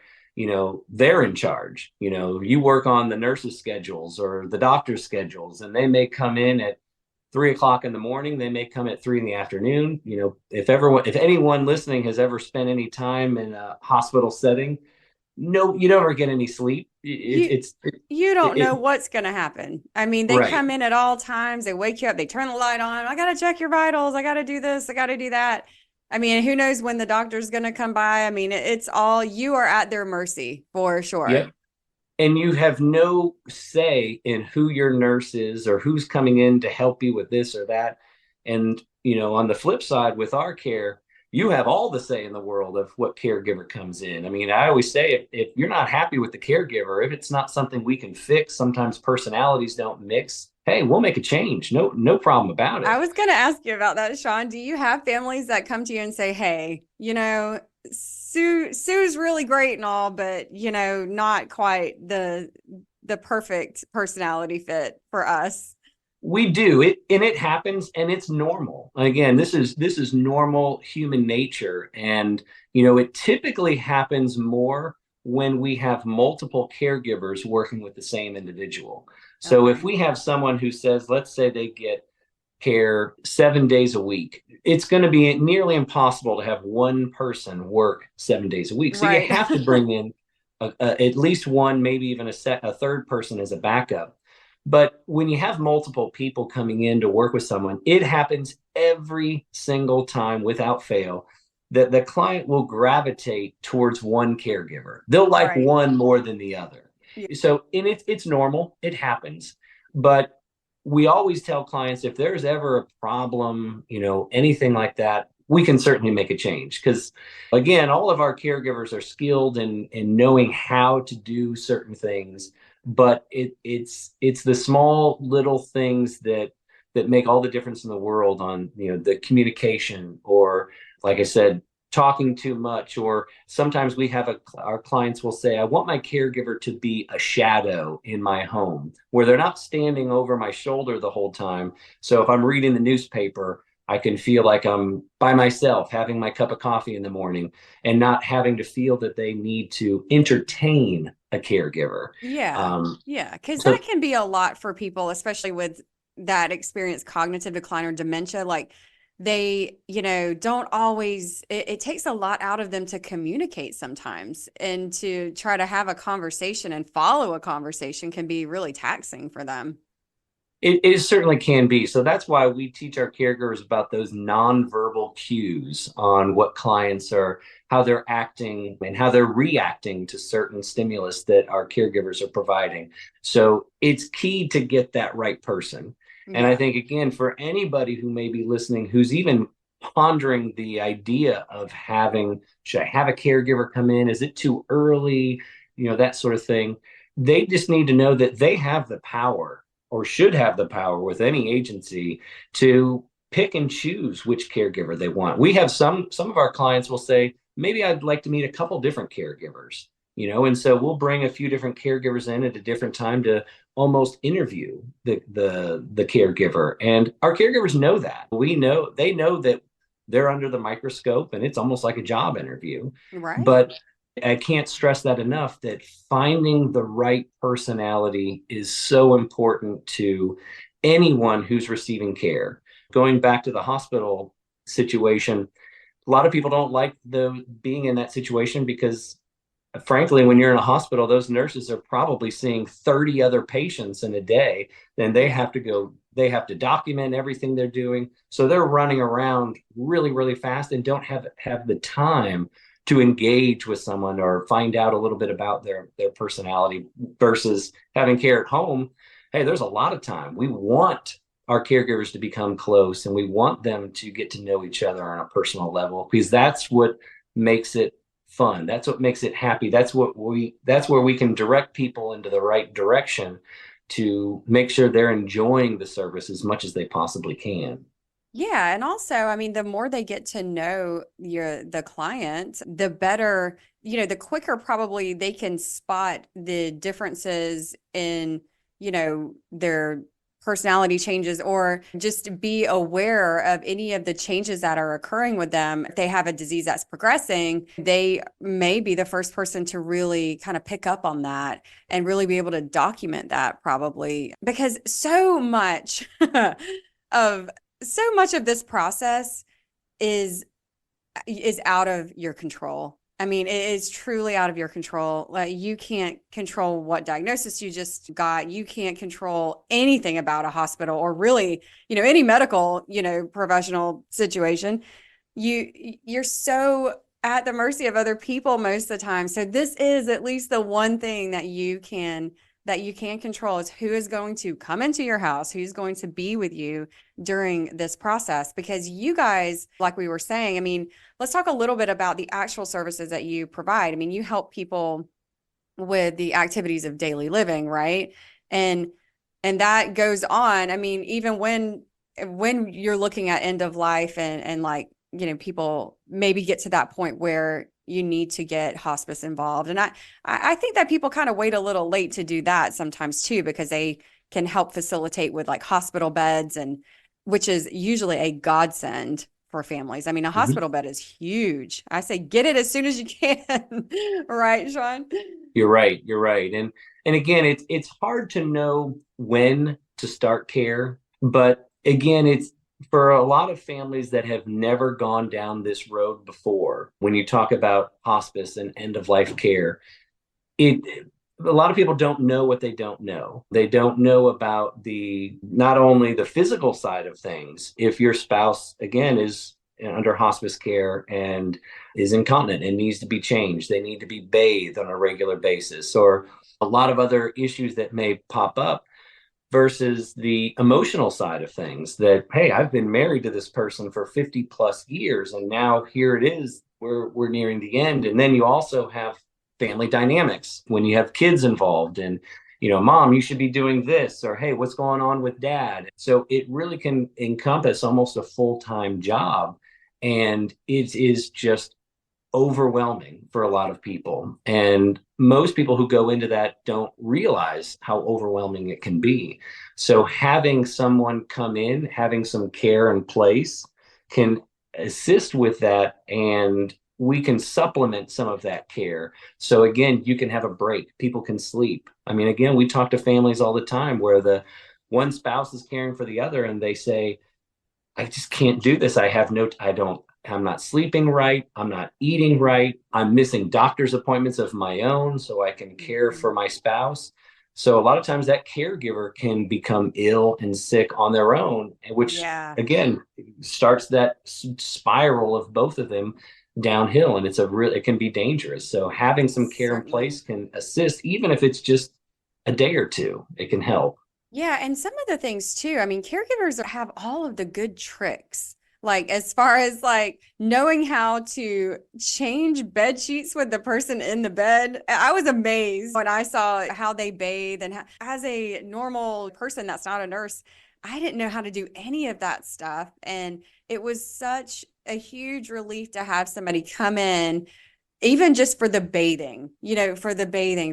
they're in charge. You work on the nurses' schedules or the doctor's schedules, and they may come in at 3 o'clock in the morning. They may come at 3 in the afternoon. If anyone listening has ever spent any time in a hospital setting, no, you don't ever get any sleep. You you don't know It what's going to happen. I mean, they right. come in at all times. They wake you up. They turn the light on. I got to check your vitals. I got to do this. I got to do that. I mean, who knows when the doctor's going to come by? I mean, it's all you are at their mercy for sure. Yep. And you have no say in who your nurse is or who's coming in to help you with this or that. And on the flip side with our care, you have all the say in the world of what caregiver comes in. I mean, I always say if you're not happy with the caregiver, if it's not something we can fix, sometimes personalities don't mix. Hey, we'll make a change. No problem about I it. was going to ask you about that, Sean. Do you have families that come to you and say, hey, Sue's really great and all, but not quite the perfect personality fit for us? We do it, and it happens, and it's normal. Again, this is normal human nature, and it typically happens more when we have multiple caregivers working with the same individual. So if Okay. we have someone who says, let's say they get care 7 days a week, it's going to be nearly impossible to have one person work 7 days a week. So you Right. have to bring in at least one, maybe even a third person as a backup. But when you have multiple people coming in to work with someone, it happens every single time without fail that the client will gravitate towards one caregiver. They'll like Right. one more than the other. Yeah. So, and it's normal, it happens. But we always tell clients if there's ever a problem, anything like that, we can certainly make a change. Because again, all of our caregivers are skilled in knowing how to do certain things, but it's the small little things that make all the difference in the world on the communication, or like I said, talking too much. Or sometimes we have our clients will say, I want my caregiver to be a shadow in my home, where they're not standing over my shoulder the whole time. So if I'm reading the newspaper, I can feel like I'm by myself having my cup of coffee in the morning, and not having to feel that they need to entertain a caregiver. Yeah. Um, Yeah. Because that so can be a lot for people, especially with that experience, cognitive decline or dementia. Like they, don't always, it takes a lot out of them to communicate sometimes, and to try to have a conversation and follow a conversation can be really taxing for them. it certainly can be. So that's why we teach our caregivers about those nonverbal cues on what clients are, how they're acting and how they're reacting to certain stimulus that our caregivers are providing. So it's key to get that right person. And I Yeah. think, again, for anybody who may be listening, who's even pondering the idea of should I have a caregiver come in? Is it too early? That sort of thing. They just need to know that they have the power, or should have the power with any agency, to pick and choose which caregiver they want. We have some of our clients will say, maybe I'd like to meet a couple different caregivers, and so we'll bring a few different caregivers in at a different time to almost interview the caregiver. And our caregivers know that. They know that they're under the microscope, and it's almost like a job interview. Right. But I can't stress that enough, that finding the right personality is so important to anyone who's receiving care. Going back to the hospital situation, a lot of people don't like being in that situation because, frankly, when you're in a hospital, those nurses are probably seeing 30 other patients in a day. Then Yeah. they have to document everything they're doing. So they're running around really, really fast, and don't have the time to engage with someone or find out a little bit about their personality, versus having care at home. Hey, there's a lot of time. We want our caregivers to become close, and we want them to get to know each other on a personal level, because that's what makes it fun. That's what makes it happy. That's where we can direct people into the right direction to make sure they're enjoying the service as much as they possibly can. Yeah, and also, I mean, the more they get to know the client, the better, the quicker probably they can spot the differences in, their personality changes, or just be aware of any of the changes that are occurring with them. If they have a disease that's progressing, they may be the first person to really kind of pick up on that and really be able to document that, probably, because of so much of this process is out of your control. I mean, it is truly out of your control. Like, you can't control what diagnosis you just got. You can't control anything about a hospital, or really, any medical, professional situation. You're so at the mercy of other people most of the time. So this is at least the one thing that you can that you can control is who is going to come into your house, who's going to be with you during this process. Because you guys, like we were saying, I mean, let's talk a little bit about the actual services that you provide. I mean, you help people with the activities of daily living, right? And that goes on. I mean, even when you're looking at end of life and like, you know, people maybe get to that point where you need to get hospice involved. And I think that people kind of wait a little late to do that sometimes too, because they can help facilitate with like hospital beds, and which is usually a godsend for families. I mean, a hospital bed is huge. I say get it as soon as you can. Right, Sean? You're right. You're right. And again, it's hard to know when to start care, but again, it's for a lot of families that have never gone down this road before. When you talk about hospice and end of life care, a lot of people don't know what they don't know. They don't know about not only the physical side of things. If your spouse, again, is under hospice care and is incontinent and needs to be changed, they need to be bathed on a regular basis, or a lot of other issues that may pop up, versus the emotional side of things that, hey, I've been married to this person for 50 plus years, and now here it is, we're nearing the end. And then you also have family dynamics when you have kids involved, and you know, mom, you should be doing this, or hey, what's going on with dad? So it really can encompass almost a full-time job, and it is just overwhelming for a lot of people. And most people who go into that don't realize how overwhelming it can be. So having someone come in, having some care in place can assist with that, and we can supplement some of that care. So again, you can have a break. People can sleep. I mean, again, we talk to families all the time where the one spouse is caring for the other, and they say, I just can't do this. I'm not sleeping right. I'm not eating right. I'm missing doctor's appointments of my own so I can care for my spouse. So a lot of times that caregiver can become ill and sick on their own, which again starts that spiral of both of them downhill, and it can be dangerous. So having some care in place can assist, even if it's just a day or two, it can help. Yeah, and some of the things too. I mean, caregivers have all of the good tricks. Like as far as like knowing how to change bed sheets with the person in the bed. I was amazed when I saw how they bathe, and as a normal person that's not a nurse, I didn't know how to do any of that stuff. And it was such a huge relief to have somebody come in, even just for the bathing,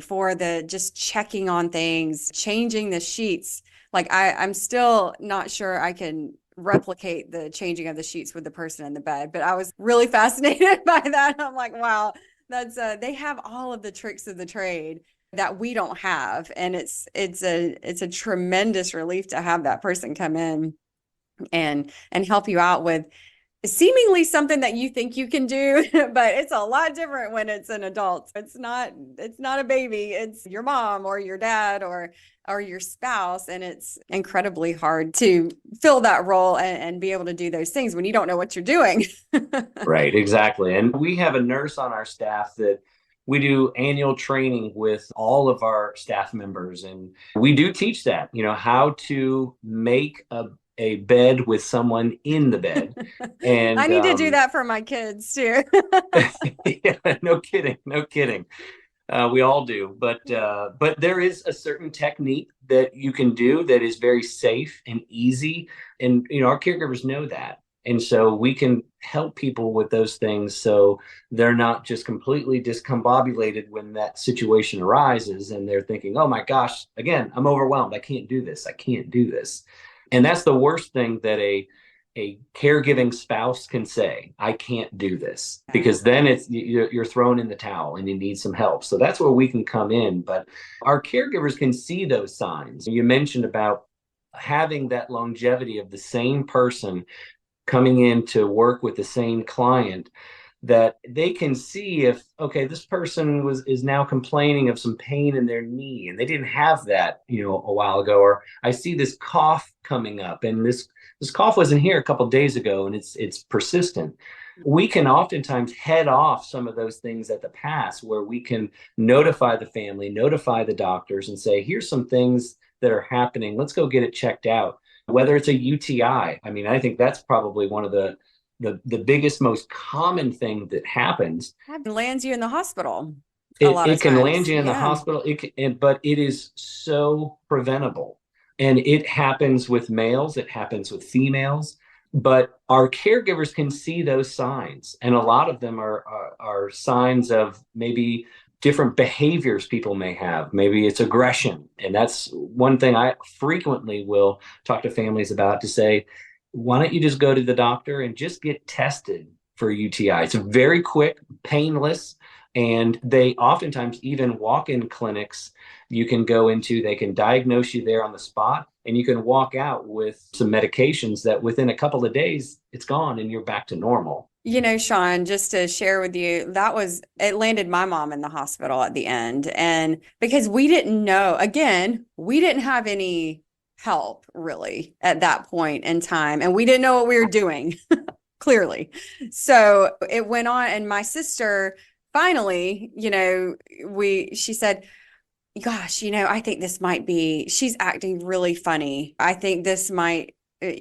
for the just checking on things, changing the sheets. Like I'm still not sure I can replicate the changing of the sheets with the person in the bed, but I was really fascinated by that. I'm like, wow, that's they have all of the tricks of the trade that we don't have. And it's a tremendous relief to have that person come in and help you out with seemingly something that you think you can do, but it's a lot different when it's an adult. It's not a baby, it's your mom or your dad or your spouse. And it's incredibly hard to fill that role and be able to do those things when you don't know what you're doing. Right, exactly. And we have a nurse on our staff that we do annual training with all of our staff members. And we do teach that, how to make a bed with someone in the bed. And I need to do that for my kids too. Yeah, no kidding. We all do, but there is a certain technique that you can do that is very safe and easy, and our caregivers know that, and so we can help people with those things so they're not just completely discombobulated when that situation arises and they're thinking, oh my gosh, again, I'm overwhelmed. I can't do this. And that's the worst thing that a caregiving spouse can say. I can't do this, because then you're thrown in the towel and you need some help. So that's where we can come in. But our caregivers can see those signs. You mentioned about having that longevity of the same person coming in to work with the same client, that they can see if, okay, this person is now complaining of some pain in their knee and they didn't have that, a while ago, or I see this cough coming up and this cough wasn't here a couple of days ago and it's persistent. We can oftentimes head off some of those things at the pass where we can notify the family, notify the doctors, and say, here's some things that are happening. Let's go get it checked out. Whether it's a UTI, I mean, I think that's probably one of the biggest, most common thing that happens. That lands you in the hospital a lot It of can land times. you in the Yeah. hospital, but it is so preventable. And it happens with males, it happens with females, but our caregivers can see those signs. And a lot of them are signs of maybe different behaviors people may have. Maybe it's aggression. And that's one thing I frequently will talk to families about, to say, why don't you just go to the doctor and just get tested for UTI? It's very quick, painless, and they oftentimes even walk-in clinics you can go into. They can diagnose you there on the spot, and you can walk out with some medications that within a couple of days, it's gone and you're back to normal. You know, Sean, just to share with you, it landed my mom in the hospital at the end. And because we didn't know, again, we didn't have any help really at that point in time. And we didn't know what we were doing, clearly. So it went on. And my sister finally, she said, gosh, I think this might be, she's acting really funny. I think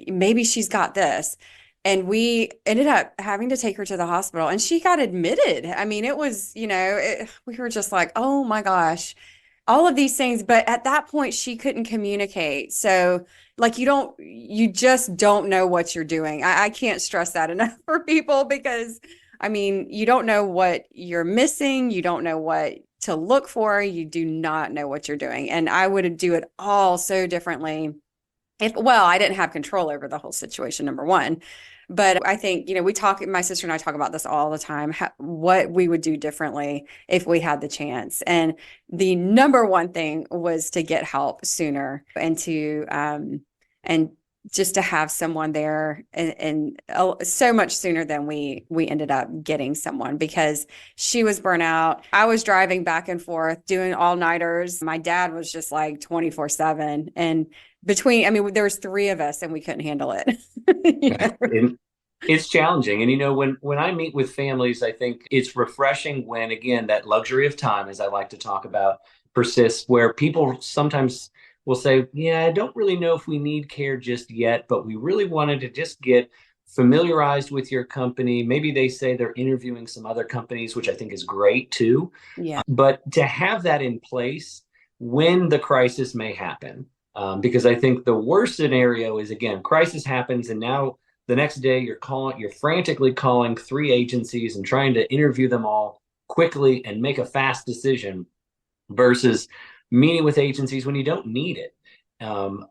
maybe she's got this. And we ended up having to take her to the hospital, and she got admitted. I mean, it was, we were just like, oh my gosh, all of these things. But at that point, she couldn't communicate. So like, you just don't know what you're doing. I can't stress that enough for people, because I mean, you don't know what you're missing. You don't know what to look for. You do not know what you're doing. And I would do it all so differently I didn't have control over the whole situation, number one. But I think, my sister and I talk about this all the time, what we would do differently if we had the chance. And the number one thing was to get help sooner, and and just to have someone there, and so much sooner than we ended up getting someone, because she was burnt out. I was driving back and forth doing all-nighters. My dad was just like 24/7. And there was three of us and we couldn't handle it. It's challenging. And when I meet with families, I think it's refreshing when, again, that luxury of time, as I like to talk about, persists, where people sometimes will say, yeah, I don't really know if we need care just yet, but we really wanted to just get familiarized with your company. Maybe they say they're interviewing some other companies, which I think is great too. Yeah. But to have that in place when the crisis may happen, because I think the worst scenario is, again, crisis happens, and now the next day you're frantically calling three agencies and trying to interview them all quickly and make a fast decision, versus meeting with agencies when you don't need it.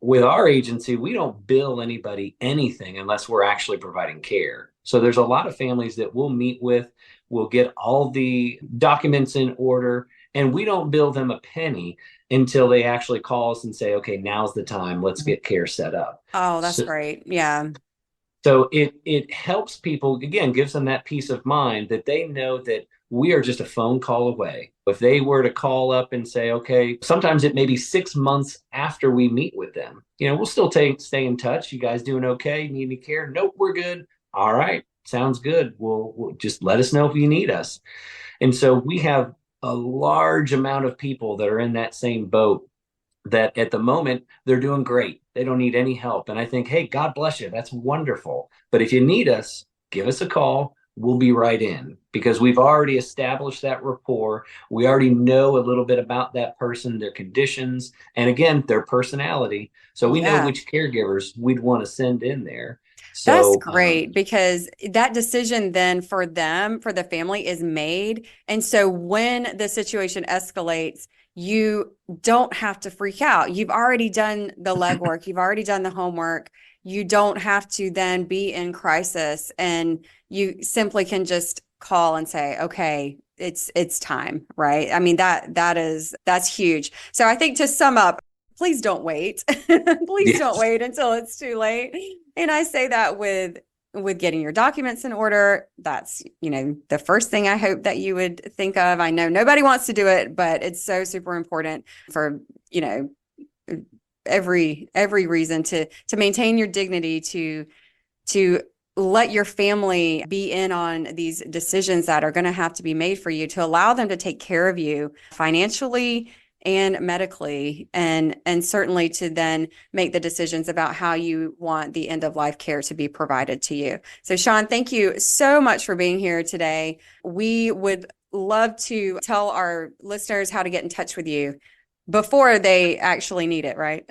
With our agency, we don't bill anybody anything unless we're actually providing care. So there's a lot of families that we'll meet with, we'll get all the documents in order, and we don't bill them a penny until they actually call us and say, okay, now's the time, let's get care set up. Oh, that's great. Yeah. So it helps people, again, gives them that peace of mind that they know that we are just a phone call away. If they were to call up and say, okay, sometimes it may be 6 months after we meet with them, we'll still stay in touch. You guys doing okay? Need any care? Nope, we're good. All right, sounds good. We'll just let us know if you need us. And so we have a large amount of people that are in that same boat, that at the moment they're doing great. They don't need any help. And I think, hey, God bless you. That's wonderful. But if you need us, give us a call. We'll be right in, because we've already established that rapport. We already know a little bit about that person, their conditions, and again, their personality. So we know which caregivers we'd want to send in there. So that's great, because that decision then for the family is made. And so when the situation escalates, you don't have to freak out. You've already done the legwork. You've already done the homework. You don't have to then be in crisis, and you simply can just call and say, okay, it's time, right? I mean, that's huge. So I think, to sum up, please don't wait. Please don't wait until it's too late. And I say that with getting your documents in order. That's, the first thing I hope that you would think of. I know nobody wants to do it, but it's so super important for, every reason to maintain your dignity, to let your family be in on these decisions that are going to have to be made for you, to allow them to take care of you financially and medically, and certainly to then make the decisions about how you want the end of life care to be provided to you. So Sean, thank you so much for being here today. We would love to tell our listeners how to get in touch with you before they actually need it, right?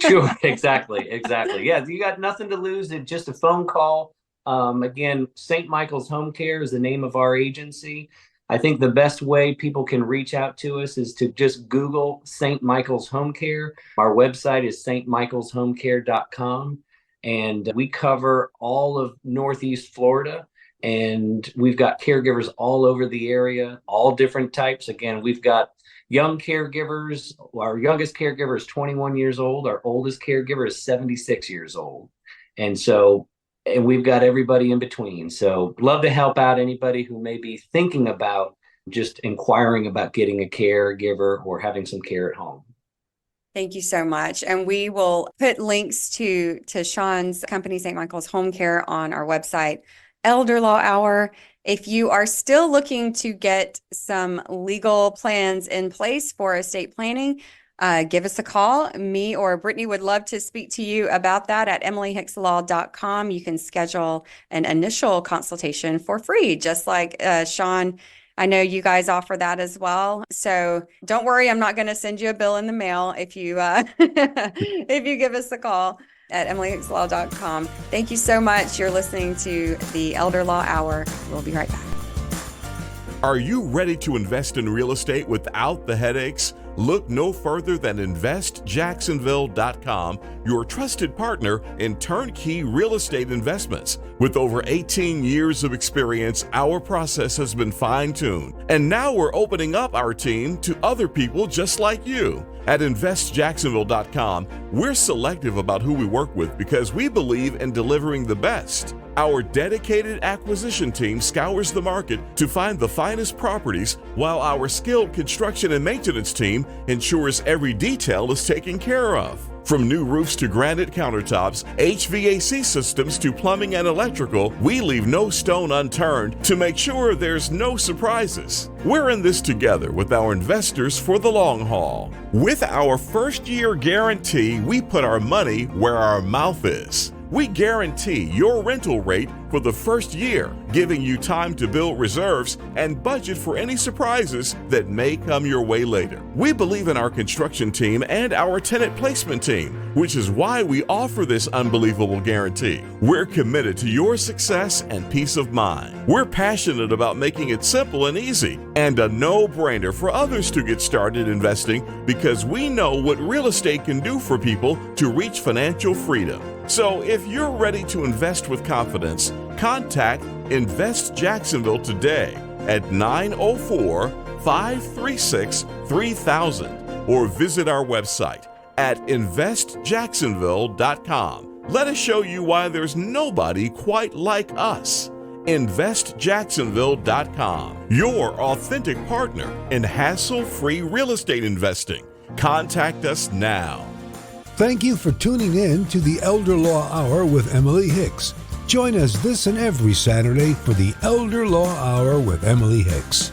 Sure, exactly. Yeah, you got nothing to lose. It's just a phone call. Again, St. Michael's Home Care is the name of our agency. I think the best way people can reach out to us is to just Google St. Michael's Home Care. Our website is stmichaelshomecare.com, and we cover all of Northeast Florida. And we've got caregivers all over the area, all different types. Again, we've got young caregivers. Our youngest caregiver is 21 years old. Our oldest caregiver is 76 years old. And we've got everybody in between. So love to help out anybody who may be thinking about just inquiring about getting a caregiver or having some care at home. Thank you so much. And we will put links to Sean's company, St. Michael's Home Care, on our website. Elder Law Hour. If you are still looking to get some legal plans in place for estate planning, give us a call. Me or Brittany would love to speak to you about that at emilyhickslaw.com. You can schedule an initial consultation for free, just like Sean. I know you guys offer that as well. So don't worry, I'm not going to send you a bill in the mail if you if you give us a call at emilyhickslaw.com. Thank you so much. You're listening to the Elder Law Hour. We'll be right back. Are you ready to invest in real estate without the headaches? Look no further than investjacksonville.com, your trusted partner in turnkey real estate investments. With over 18 years of experience, our process has been fine-tuned, and now we're opening up our team to other people just like you. At investjacksonville.com, we're selective about who we work with because we believe in delivering the best. Our dedicated acquisition team scours the market to find the finest properties, while our skilled construction and maintenance team ensures every detail is taken care of. From new roofs to granite countertops, HVAC systems to plumbing and electrical, we leave no stone unturned to make sure there's no surprises. We're in this together with our investors for the long haul. With our first-year guarantee, we put our money where our mouth is. We guarantee your rental rate for the first year, giving you time to build reserves and budget for any surprises that may come your way later. We believe in our construction team and our tenant placement team, which is why we offer this unbelievable guarantee. We're committed to your success and peace of mind. We're passionate about making it simple and easy, and a no-brainer for others to get started investing, because we know what real estate can do for people to reach financial freedom. So if you're ready to invest with confidence, contact Invest Jacksonville today at 904-536-3000 or visit our website at investjacksonville.com. Let us show you why there's nobody quite like us. investjacksonville.com, your authentic partner in hassle-free real estate investing. Contact us now. Thank you for tuning in to the Elder Law Hour with Emily Hicks. Join us this and every Saturday for the Elder Law Hour with Emily Hicks.